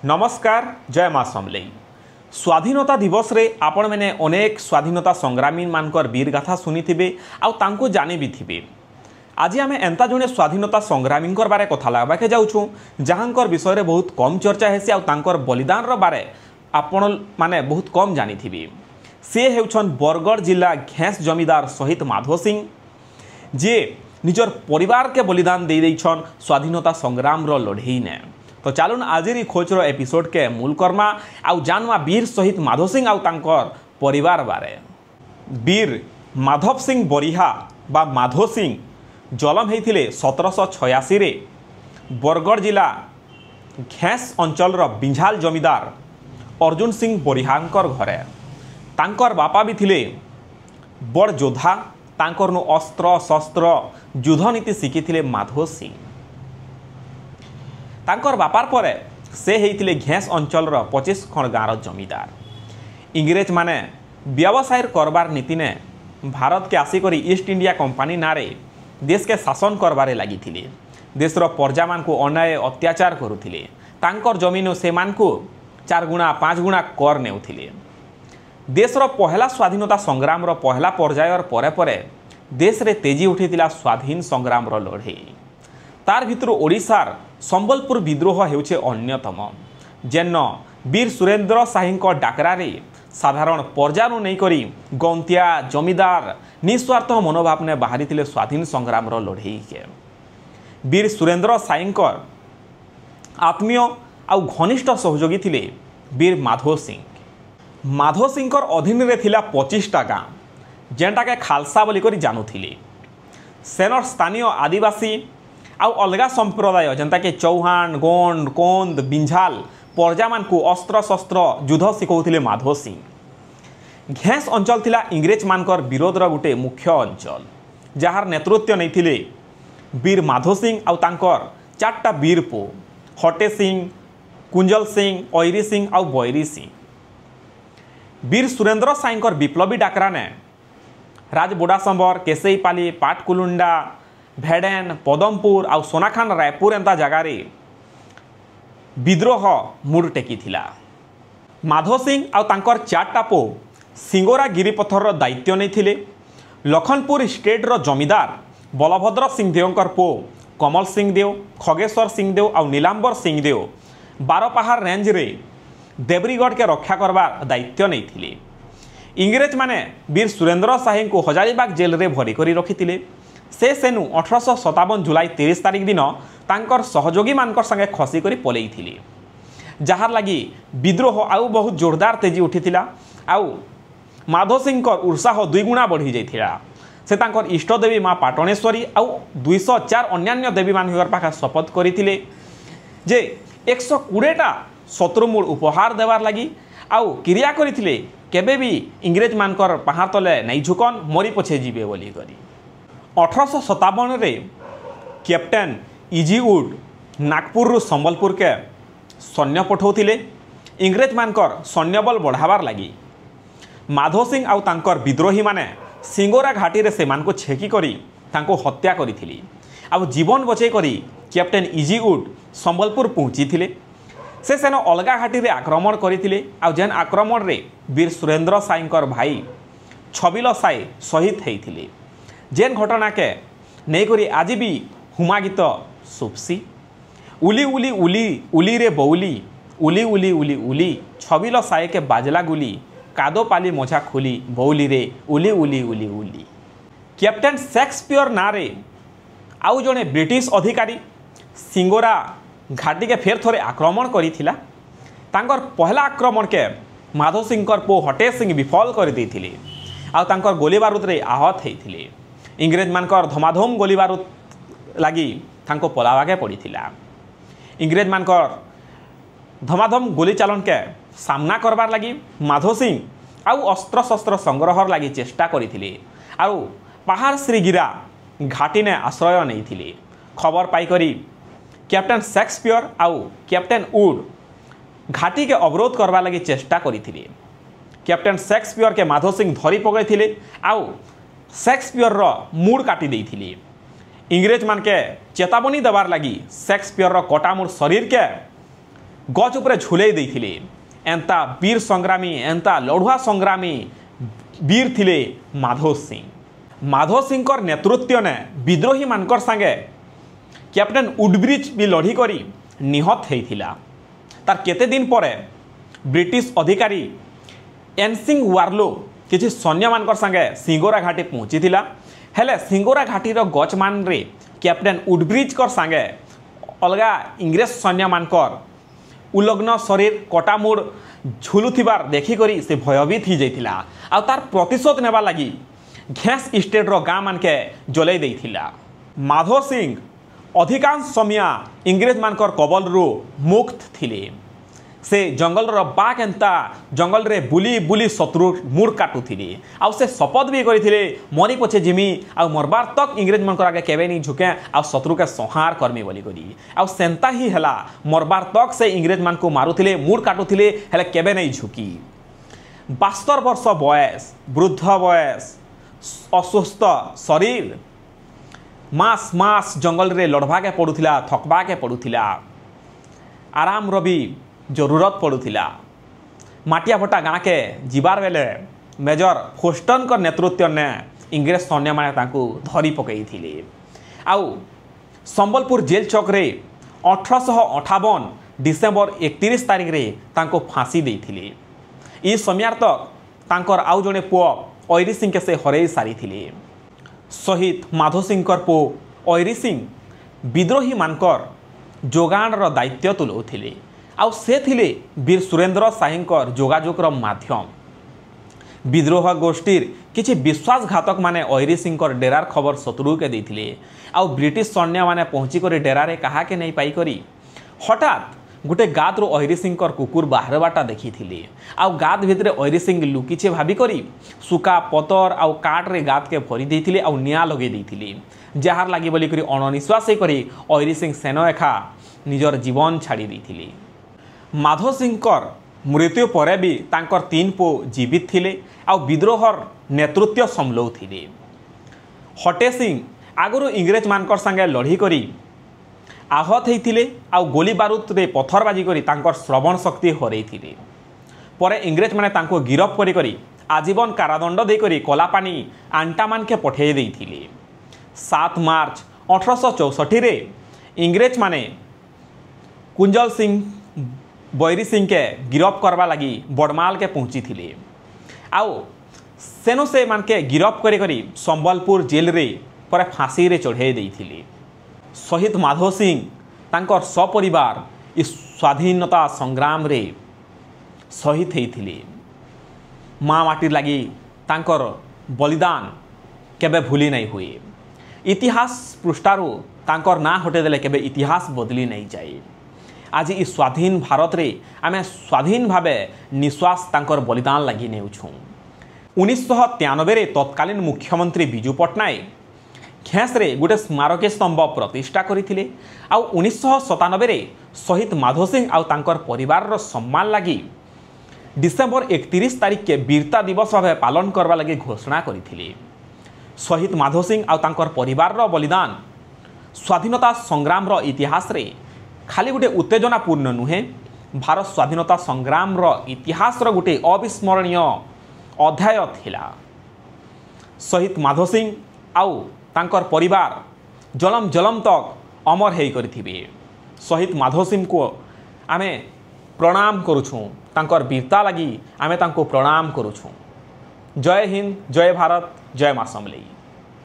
नमस्कार जय माँ समलेई। स्वाधीनता दिवस रे आपण मैंने अनेक स्वाधीनता संग्रामी मानकर वीर गाथा शुणी थे आउ जानी भी थे। आज आम एंता जड़े स्वाधीनता संग्रामी बारे कथा लगवाके जाऊँ जहाँकर विषय बहुत कम चर्चा हेसी आउर बलिदान बारे आपण माने बहुत कम जानी थे। सी हेउछन बरगढ़ जिला घेस जमीदार शहीद माधो सिंह जे निजर परिवार के बलिदान दे देछन स्वाधीनता संग्राम रो लड़ई ने। तो चलुन आज खोजर एपिसोड के मूल कर्मा आउ जानवा वीर शहीद माधो सिंह आउ तांकर परिवार बारे। वीर माधव सिंह बरिहा बा माधो सिंह जलम होते 1786 रे बरगढ़ जिला घेस अंचल बिंझाल जमीदार अर्जुन सिंह बरिहांकर घरे। तांकर बापा भी थिले बड़ योद्धा। तांकर नु अस्त्र शस्त्र युद्ध नीति शिखी माधो सिंह। तांकर बापार परे से हेइथिले घेस अंचल 25 खंड गाँव जमीदार। इंग्रेज माने व्यवसाय करबार नीति ने भारत के आसिक ईस्ट इंडिया कंपनी नारे देश के शासन करबारे लगी थिले। देशर प्रजा मान को अन्याय अत्याचार करुथिले। तांकर जमीन से मान को 4 गुणा 5 गुणा कर नेउथिले। देशर पहला स्वाधीनता संग्राम रो पहला पर्यायर परे परे देश रे तेजी उठिथिला स्वाधीन संग्राम रो लड़ई। तार भितर ओडिशार संबलपुर विद्रोह हेउछे अन्यतम जेन वीर सुरेंद्र साही डाकरा साधारण पर्जानु नहीं करी गंतिया जमीदार निस्वार्थ मनोभाव ने बाहरी थिले स्वाधीन संग्राम रो लड़ई के। वीर सुरेंद्र साही आत्मीय आउ घनिष्ठ सहयोगी थिले वीर माधो सिंह। माधो सिंह अधीन रे थिला 25टा गाँव जेनटा के खालसा बोली करी जानुथिले। सेनर स्थानीय आदिवासी आउ अलगा संप्रदाय जनता के चौहान गोंड कोंद बिंझाल पर्जा मान को अस्त्र शस्त्र युद्ध शिखौथिले माधो सिंह। घेस अंचल थिला इंग्रेज मानकर विरोध गोटे मुख्य अंचल जार नेतृत्व नहीं थिले वीर माधो सिंह आउ तांकर 4टा वीर पो हटे सिंह कुंजल सिंह ऐरी सिंह आउ बैरी सिंह। वीर सुरेंद्र साई विप्लवी डाकरा ने राजबोडासंबर केसईपाली पाटकुलुंडा भेडेन पदमपुर आउ सोनाखान रायपुर एंता जगार विद्रोह मुड़ टेकी थिला। माधो सिंह आउ तांकर 4टा पो सिंगोरा गिरिपथर दायित्व नहीं थिले। लखनपुर स्टेट रो जमीदार बलभद्र सिंह देवकर पो कमल सिंह देव खगेश्वर सिंह देव आउ नीलांबर सिंह देव बारपहाड़ रेंज रे देवरीगढ़ के रक्षा करबार दायित्व नहीं थिले। इंग्रेज माने वीर सुरेंद्र साही को हजारीबाग जेल रे भरी करी रखिथिले। से सेनु 1857 जुलाई 30 तारिख दिन तांकर सहयोगी मानकर संगे खसी करी पलई थिले जहार लगी विद्रोह आउ बहुत जोरदार तेजी उठिथिला। आउ माधो सिंह उत्साह 2 गुणा बढ़ी जाइथिला। से तांकर इष्ट देवी माँ पाटणेश्वरी आउ 204 अन्यान्य देवी मान पाखे शपथ करथिले जे 120टा शत्रुमूल उपहार देवार लगी आउ क्रिया करथिले केबे भी इंग्रेज मानकर पहाड़ तले नहीं झुकन मरी पछे जीवे बोली करी। 1857 रे कैप्टेन इजीवुड नागपुर संबलपुर के सैन्य पठाउथिले इंग्रेज मानकर सैन्यबल बढ़ावार लगी। माधो सिंह आउ तांकर विद्रोही माने सिंगोरा घाटी रे सेमान को छेकी करी तांको हत्या करिथिले। आउ जीवन बचै करी कैप्टेन इजीवुड संबलपुर पहुँची से सेन अलगा घाटी रे आक्रमण करथिले। आउ जेन आक्रमण रे वीर सुरेंद्र साई भाई छबिल साई शहीद होइथिले। जेन घटना के नहीं करी आज भी हुमा गीत सुपसी उली उली उली उली रे बउली उली उली उली उली छबिल साई के बाजला गुली कादो पाली मोछा खुली बउली रे उली उली उली उली। कैप्टेन शेक्सपियर नारे आउ जड़े ब्रिटिश अधिकारी सिंगोरा घाटी के फेर थोड़े आक्रमण करिथिला। तांकर पहला आक्रमण के माधो सिंह पो हटे सिंह विफल कर देथिले आउ तांकर गोली बारूद रे आहत होइथिले। इंग्रेज मानकर धमाधम गोली बारूद लगी तांको पलावाके पड़ीथिला। इंग्रेज मानकर धमाधम गोली चालन के सामना करबार लगी माधो सिंह आउ अस्त्र शस्त्र संग्रहर लगी चेष्टा करथिले। आउ पहाड़ श्रीगिरा घाटी ने आश्रय नहीं थिले। खबर पाई करी कैप्टेन शेक्सपियर आउ कैप्टेन वुड घाटी के अवरोध करबा लगी चेष्टा करथिले। कैप्टेन शेक्सपियर के माधो सिंह धरी पकड़े आउ शेक्सपियर रो मूड काटी देथिले। इंग्रेज मान के चेतावनी देवार लगी शेक्सपियर रो कटामुर शरीर के गच उपरे झुले देइथिले एंता वीर संग्रामी एंता लड़ुआ संग्रामी वीर थिले माधव सिंह नेतृत्व ने विद्रोही मानकर संगे कैप्टेन वुडब्रिज भी लड़ी करी निहत होता तार केते दिन पर ब्रिटिश अधिकारी एनसिंग वार्लो किसी सैन्य मानकर संगे सिंगोरा घाटी पहुँची हेले सिंगोरा घाटीर गच मान रे कैप्टेन वुडब्रिज कर संगे अलगा इंग्रेज सैन्य मानकर उलग्न शरीर कटामुड़ झुलुथिबार देखिक से भयभीत हो जाता आ तार प्रतिशोध नेबा लगी घेस स्टेट्र गाँ मानके जलई देइथिला। माधव सिंह अधिकांश समय इंग्रेज मानकर कबलरू मुक्त थिले। से जंगल बाघ एंता जंगल रे बुली बुली शत्रु मुड़ काटुथिले आउ से शपथ भी करथिले मरी पछे जिमी आ मरबार तक इंग्रेज मानकर आगे केबे नहीं झुके आ शत्रु के संहार करमी बोली करी आ सेंता ही हला मरबार तक से इंग्रेज मान को मारुथिले मुड़ काटुथिले हेले केबे नहीं झुकी। 72 वर्ष बयस वृद्ध बयस अस्वस्थ शरीर मास मास जंगल रे लड़वा के पड़ुथिला थकबा के पड़ुथिला आराम रवि जरूरत पड़ुथिला। माटिया भट्टा गाँ के जीवार बेले मेजर फोस्टन का नेतृत्व ने इंग्रेज सैन्य माने तांकू धरी पकई थिले आउ संबलपुर जेल चौक रे 1858 डिसेम्बर 31 तारिख रे तांको फांसी देइथिले। ई समय तक तांकर आउ जने पुओ ऐरी सिंह के से हरई सारी थिले। शहीद माधव सिंह पो ऐरी सिंह विद्रोही मानकर जोगाणर दायित्व तुलौथिले आउ से थिले वीर सुरेंद्र साहींकर जोगाजोगर माध्यम। विद्रोह गोष्ठीर किछि विश्वासघातक माने ऐरी सिंहकर डेरार खबर शत्रु के देथिले आउ ब्रिटिश सैन्य माने पहुँची कर डेरारे कहा के नहीं पाई करी हठात गोटे गाद रो ऐरी सिंहकर कुकुर बाहर बाटा देखी थिले आउ गाद भितरे ऐरी सिंह लुकिछे भाबी करी सुका पतर आउ काट रे गाद के भरी देथिले आउ निया लगे देथिले जहार लागि बोली करी अणनिश्वास करी ऐरी सिंह सेनो एखा निजर जीवन छाड़ी देथिले। माधव सिंहकर मृत्यु पर भी तांकर 3 पो जीवित थिले आउ विद्रोहर नेतृत्व संभलौथिले। हटे सिंह आगुरु इंग्रेज मानकर संगे लड़ी करी आहत होइथिले आउ गोली बारूद रे पत्थर बाजी करी तांकर श्रवण शक्ति हरैथिले। परे इंग्रेज माने तांको गिरफ करी करी आजीवन कारादंड दे करी कलापानी आंटामान के पठे देइथिले। 7 मार्च 1864 रे इंग्रेज माने कुंजल सिंह बैरी सिंह के गिरफ करवा लगी बड़माल के पहुँची थिले आउ सेनो से मान के गिरफ करी करी संबलपुर जेल रे पर फांसी रे चढ़े देइथिले। शहीद माधव सिंह तांकर सपरिवार इस स्वाधीनता संग्राम रे शहीद होइथिले। माँ माटी लगी तांकर बलिदान केबे भूली नहीं हुए। इतिहास पृष्ठारू तांकर ना हटे देले केबे इतिहास बदली नहीं जाए। आज इस स्वाधीन भारत रे आमे स्वाधीन भावे निश्वास तांकर बलिदान लगी नेउछू। 1993 रे तत्कालीन मुख्यमंत्री विजु पट्टनायक घेस रे गोटे स्मारकी स्तंभ प्रतिष्ठा करथिले आउ 1997 रे शहीद माधव सिंह आउ तांकर परिवार रो सम्मान लगी डिसेम्बर 31 तारिख के वीरता दिवस भावे पालन करबा लगी घोषणा करथिले। शहीद माधव सिंह आउ तांकर परिवार रो बलिदान स्वाधीनता संग्राम रो इतिहास रे खाली गोटे उत्तेजनापूर्ण नुहे भारत स्वाधीनता संग्राम रो इतिहास रो गोटे अविस्मरणीय अध्याय थिला। शहीद माधव सिंह आउ तांकर परिवार जलम जलम तक अमर हेई करथिबे। शहीद माधव सिंह को आमे प्रणाम करुछुं तांकर वीरता लगी आमे तांको प्रणाम करुछुं। जय हिंद जय भारत जय मां समलेई।